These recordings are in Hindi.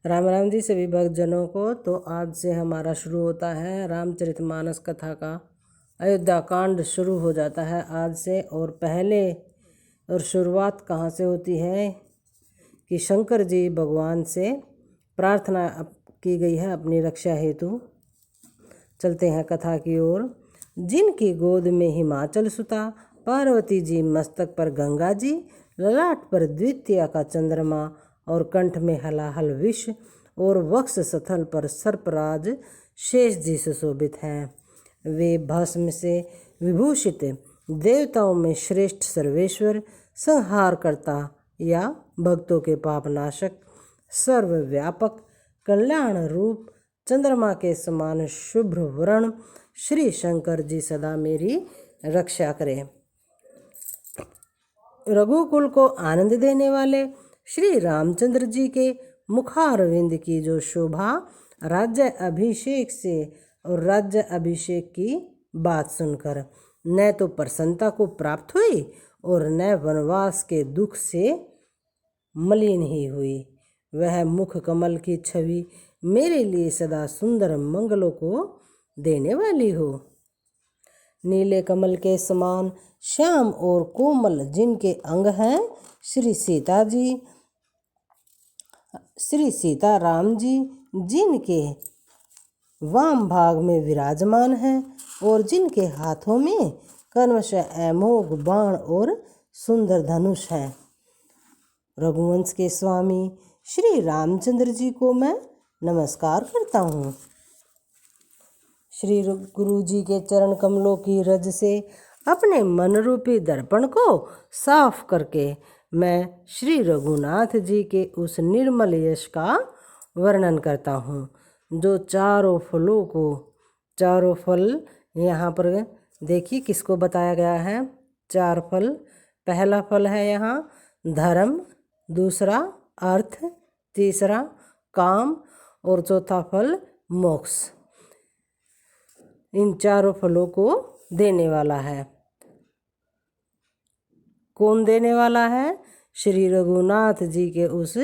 राम राम जी सभी भक्तजनों को। तो आज से हमारा शुरू होता है रामचरितमानस कथा का अयोध्या कांड शुरू हो जाता है आज से। और पहले और शुरुआत कहाँ से होती है कि शंकर जी भगवान से प्रार्थना की गई है अपनी रक्षा हेतु। चलते हैं कथा की ओर। जिनकी गोद में हिमाचल सुता, पार्वती जी मस्तक पर गंगा जी, ललाट पर द्वितीया का चंद्रमा और कंठ में हलाहल विष और वक्ष स्थल पर सर्पराज शेष जी सुशोभित हैं। वे भस्म से विभूषित देवताओं में श्रेष्ठ सर्वेश्वर, संहार करता या भक्तों के पापनाशक, सर्वव्यापक, कल्याण रूप, चंद्रमा के समान शुभ्र वर्ण श्री शंकर जी सदा मेरी रक्षा करें। रघुकुल को आनंद देने वाले श्री रामचंद्र जी के मुखारविंद की जो शोभा राज्य अभिषेक से और राज्य अभिषेक की बात सुनकर न तो प्रसन्नता को प्राप्त हुई और न वनवास के दुख से मलिन ही हुई। वह मुख कमल की छवि मेरे लिए सदा सुंदर मंगलों को देने वाली हो। नीले कमल के समान श्याम और कोमल जिनके अंग हैं, श्री सीता राम जी जिनके वाम भाग में विराजमान हैं और जिनके हाथों में कर्मश अमोघ बाण और सुंदर धनुष हैं। रघुवंश के स्वामी श्री रामचंद्र जी को मैं नमस्कार करता हूँ। श्री गुरु जी के चरण कमलों की रज से अपने मन रूपी दर्पण को साफ करके मैं श्री रघुनाथ जी के उस निर्मल यश का वर्णन करता हूँ जो चारों फल यहाँ पर देखिए किसको बताया गया है। 4 फल। पहला फल है यहाँ धर्म, दूसरा अर्थ, तीसरा काम और चौथा फल मोक्ष। इन 4 फलों को देने वाला है। कौन देने वाला है? श्री रघुनाथ जी के उस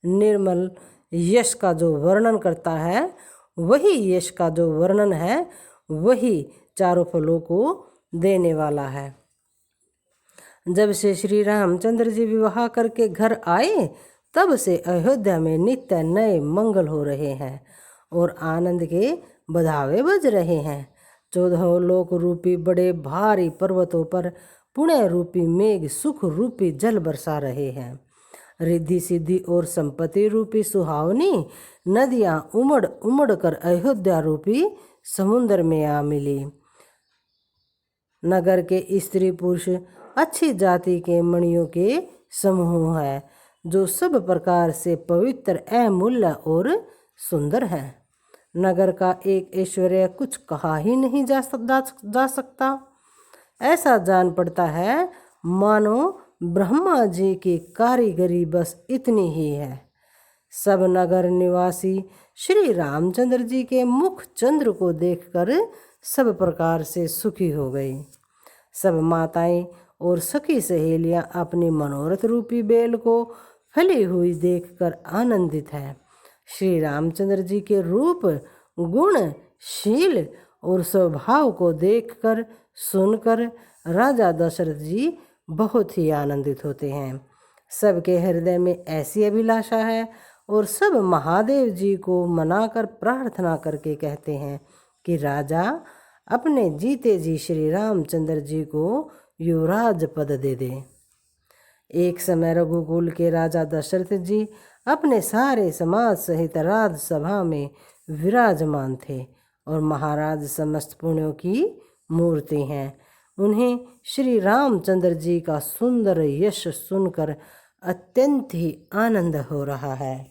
निर्मल यश का जो वर्णन करता है, वही यश का जो वर्णन है वही 4 फलों को देने वाला है। जब से श्री रामचंद्र जी विवाह करके घर आए तब से अयोध्या में नित्य नए मंगल हो रहे हैं और आनंद के बधावे बज रहे हैं। 14 लोक रूपी बड़े भारी पर्वतों पर पुण्य रूपी मेघ सुख रूपी जल बरसा रहे हैं। रिद्धि सिद्धि और संपत्ति रूपी सुहावनी नदियां उमड़ उमड़ कर अयोध्या रूपी समुद्र में आ मिली। नगर के स्त्री पुरुष अच्छी जाति के मणियों के समूह है जो सब प्रकार से पवित्र, अमूल्य और सुंदर है। नगर का एक ऐश्वर्य कुछ कहा ही नहीं जा सकता। ऐसा जान पड़ता है मानो ब्रह्मा जी की कारीगरी बस इतनी ही है। सब नगर निवासी श्री रामचंद्र जी के मुख चंद्र को देखकर सब प्रकार से सुखी हो गई। सब माताएं और सखी सहेलियां अपनी मनोरथ रूपी बेल को फली हुई देखकर आनंदित है। श्री रामचंद्र जी के रूप, गुण, शील और स्वभाव को देखकर सुनकर राजा दशरथ जी बहुत ही आनंदित होते हैं। सबके हृदय में ऐसी अभिलाषा है और सब महादेव जी को मनाकर प्रार्थना करके कहते हैं कि राजा अपने जीते जी श्री रामचंद्र जी को युवराज पद दे दे। एक समय रघुकुल के राजा दशरथ जी अपने सारे समाज सहित राजसभा में विराजमान थे और महाराज समस्त पुण्यों की मूर्ति हैं। उन्हें श्री रामचंद्र जी का सुंदर यश सुनकर अत्यंत ही आनंद हो रहा है।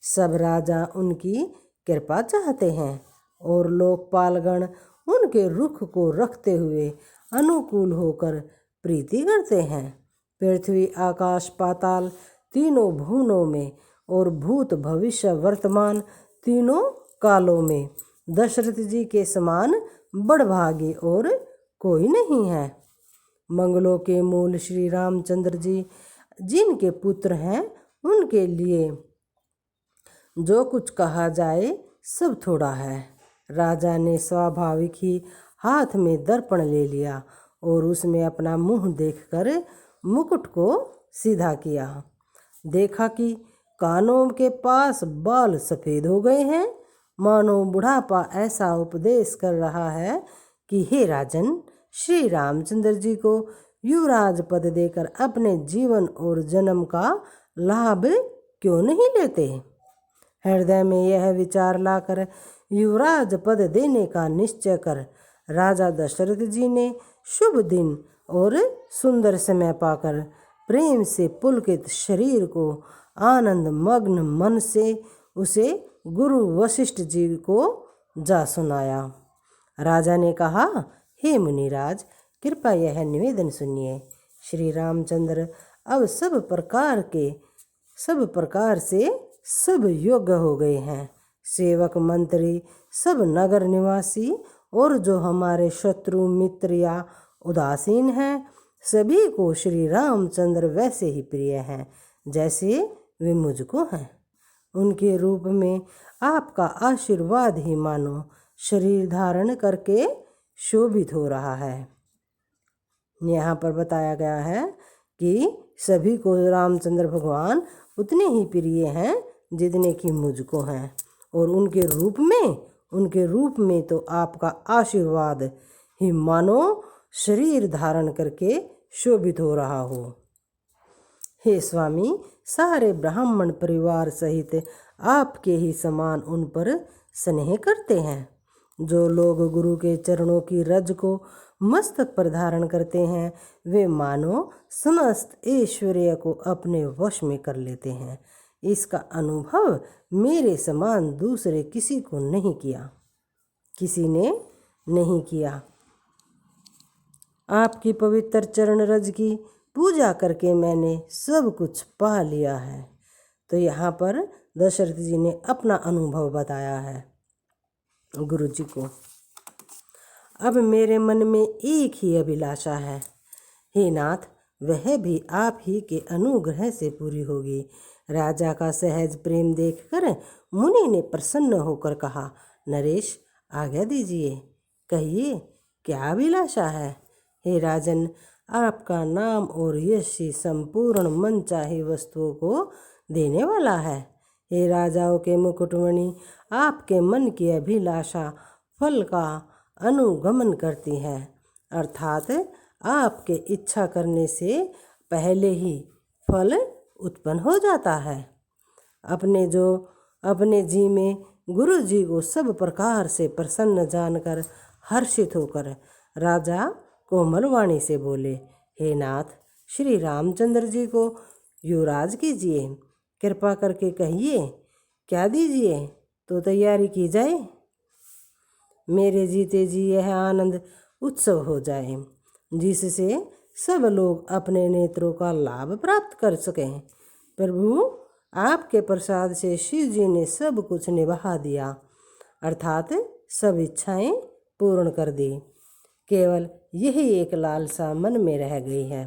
सब राजा उनकी कृपा चाहते हैं और लोकपालगण उनके रुख को रखते हुए अनुकूल होकर प्रीति करते हैं। पृथ्वी, आकाश, पाताल तीनों भुवनों में और भूत, भविष्य, वर्तमान तीनों कालों में दशरथ जी के समान बड़भागी और कोई नहीं है। मंगलों के मूल श्री रामचंद्र जी जिनके पुत्र हैं उनके लिए जो कुछ कहा जाए सब थोड़ा है। राजा ने स्वाभाविक ही हाथ में दर्पण ले लिया और उसमें अपना मुंह देखकर मुकुट को सीधा किया। देखा कि कानों के पास बाल सफ़ेद हो गए हैं, मानो बुढ़ापा ऐसा उपदेश कर रहा है कि हे राजन, श्री रामचंद्र जी को युवराज पद देकर अपने जीवन और जन्म का लाभ क्यों नहीं लेते। हृदय में यह विचार लाकर युवराज पद देने का निश्चय कर राजा दशरथ जी ने शुभ दिन और सुंदर समय पाकर प्रेम से पुलकित शरीर को आनंद मग्न मन से उसे गुरु वशिष्ठ जी को जा सुनाया। राजा ने कहा, हे मुनिराज, कृपया यह निवेदन सुनिए। श्री रामचंद्र अब सब प्रकार से सब योग्य हो गए हैं। सेवक मंत्री, सब नगर निवासी और जो हमारे शत्रु मित्र या उदासीन हैं, सभी को श्री रामचंद्र वैसे ही प्रिय हैं जैसे वे मुझको हैं। उनके रूप में आपका आशीर्वाद ही मानो शरीर धारण करके शोभित हो रहा है। यहाँ पर बताया गया है कि सभी को रामचंद्र भगवान उतने ही प्रिय हैं जितने कि मुझको हैं, और उनके रूप में तो आपका आशीर्वाद ही मानो शरीर धारण करके शोभित हो रहा हो। हे स्वामी, सारे ब्राह्मण परिवार सहित आपके ही समान उन पर स्नेह करते हैं। जो लोग गुरु के चरणों की रज को मस्तक पर धारण करते हैं, वे मानो समस्त ऐश्वर्य को अपने वश में कर लेते हैं। इसका अनुभव मेरे समान दूसरे किसी ने नहीं किया। आपकी पवित्र चरण रज की पूजा करके मैंने सब कुछ पा लिया है। तो यहाँ पर दशरथ जी ने अपना अनुभव बताया है गुरु जी को। अब मेरे मन में एक ही अभिलाषा है, हे नाथ, वह भी आप ही के अनुग्रह से पूरी होगी। राजा का सहज प्रेम देखकर मुनि ने प्रसन्न होकर कहा, नरेश, आज्ञा दीजिए, कहिए क्या अभिलाषा है। हे राजन, आपका नाम और यश ही संपूर्ण मन चाही वस्तुओं को देने वाला है। हे राजाओं के मुकुटमणि, आपके मन की अभिलाषा फल का अनुगमन करती है, अर्थात आपके इच्छा करने से पहले ही फल उत्पन्न हो जाता है। अपने जी में गुरु जी को सब प्रकार से प्रसन्न जानकर हर्षित होकर राजा कोमल वाणी से बोले, हे नाथ, श्री रामचंद्र जी को युवराज कीजिए, कृपा करके कहिए क्या दीजिए तो तैयारी की जाए। मेरे जीते जी यह आनंद उत्सव हो जाए, जिससे सब लोग अपने नेत्रों का लाभ प्राप्त कर सकें। प्रभु, आपके प्रसाद से शिव जी ने सब कुछ निभा दिया, अर्थात सब इच्छाएं पूर्ण कर दी। केवल यही एक लालसा मन में रह गई है।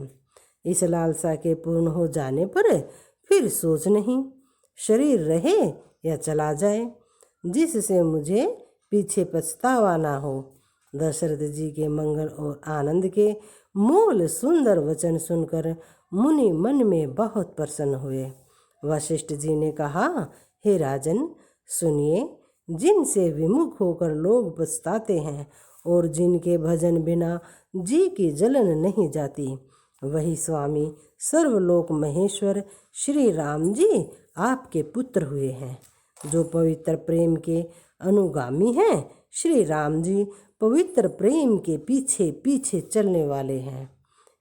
इस लालसा के पूर्ण हो जाने पर फिर सोच नहीं, शरीर रहे या चला जाए, जिससे मुझे पीछे पछतावा ना हो। दशरथ जी के मंगल और आनंद के मूल सुंदर वचन सुनकर मुनि मन में बहुत प्रसन्न हुए। वशिष्ठ जी ने कहा, हे राजन, सुनिए, जिनसे विमुख होकर लोग पछताते हैं और जिनके भजन बिना जी की जलन नहीं जाती, वही स्वामी सर्वलोक महेश्वर श्री राम जी आपके पुत्र हुए हैं। जो पवित्र प्रेम के अनुगामी हैं, श्री राम जी पवित्र प्रेम के पीछे पीछे चलने वाले हैं।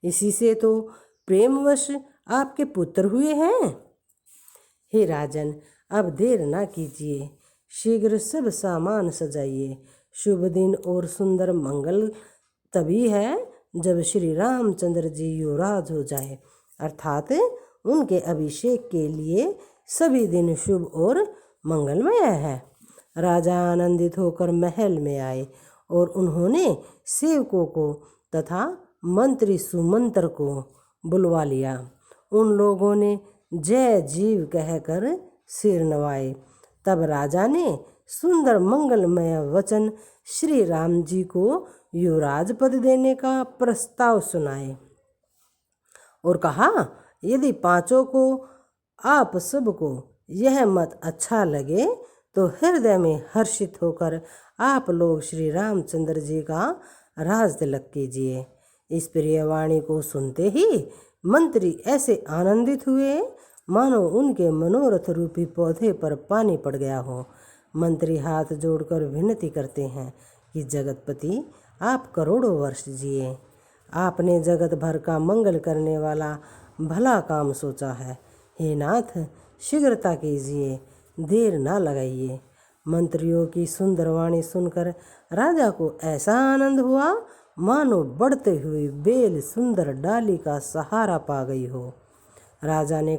इसी से तो प्रेमवश आपके पुत्र हुए हैं। हे राजन, अब देर ना कीजिए, शीघ्र सब सामान सजाइए। शुभ दिन और सुंदर मंगल तभी है जब श्री रामचंद्र जी युवराज हो जाए, अर्थात उनके अभिषेक के लिए सभी दिन शुभ और मंगलमय है। राजा आनंदित होकर महल में आए और उन्होंने सेवकों को तथा मंत्री सुमंत्र को बुलवा लिया। उन लोगों ने जय जीव कहकर सिर नवाए तब राजा ने सुंदर मंगलमय वचन श्री राम जी को युवराज पद देने का प्रस्ताव सुनाए और कहा, यदि पांचों को आप सबको यह मत अच्छा लगे तो हृदय में हर्षित होकर आप लोग श्री रामचंद्र जी का राज तिलक कीजिए। इस प्रिय वाणी को सुनते ही मंत्री ऐसे आनंदित हुए मानो उनके मनोरथ रूपी पौधे पर पानी पड़ गया हो। मंत्री हाथ जोड़कर विनती करते हैं कि जगतपति आप करोड़ों वर्ष जिए। आपने जगत भर का मंगल करने वाला भला काम सोचा है। हे नाथ, शीघ्रता कीजिए, देर ना लगाइए। मंत्रियों की सुंदर वाणी सुनकर राजा को ऐसा आनंद हुआ मानो बढ़ते हुए बेल सुंदर डाली का सहारा पा गई हो। राजा ने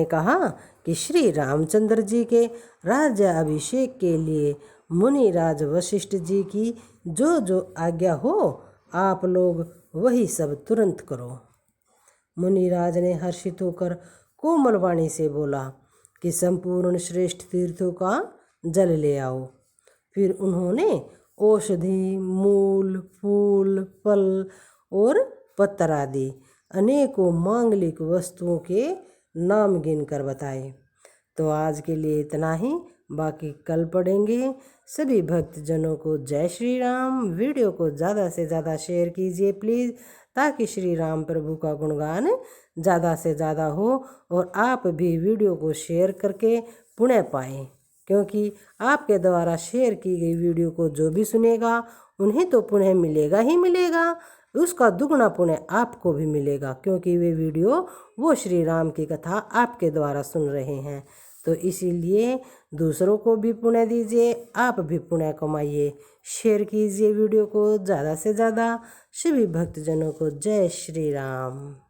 कहा कि श्री रामचंद्र जी के राज्याभिषेक के लिए मुनिराज वशिष्ठ जी की जो जो आज्ञा हो आप लोग वही सब तुरंत करो। मुनिराज ने हर्षित होकर कोमल वाणी से बोला कि संपूर्ण श्रेष्ठ तीर्थों का जल ले आओ। फिर उन्होंने औषधि, मूल, फूल, फल और पत्तर आदि अनेकों मांगलिक वस्तुओं के नाम गिनकर बताए। तो आज के लिए इतना ही, बाकी कल पढ़ेंगे। सभी भक्तजनों को जय श्री राम। वीडियो को ज़्यादा से ज़्यादा शेयर कीजिए प्लीज़, ताकि श्री राम प्रभु का गुणगान ज़्यादा से ज़्यादा हो और आप भी वीडियो को शेयर करके पुण्य पाएं, क्योंकि आपके द्वारा शेयर की गई वीडियो को जो भी सुनेगा उन्हें तो पुण्य मिलेगा ही मिलेगा, उसका दुगना पुण्य आपको भी मिलेगा, क्योंकि वे वीडियो वो श्री राम की कथा आपके द्वारा सुन रहे हैं। तो इसीलिए दूसरों को भी पुण्य दीजिए, आप भी पुण्य कमाइए। शेयर कीजिए वीडियो को ज़्यादा से ज़्यादा। सभी भक्तजनों को जय श्री राम।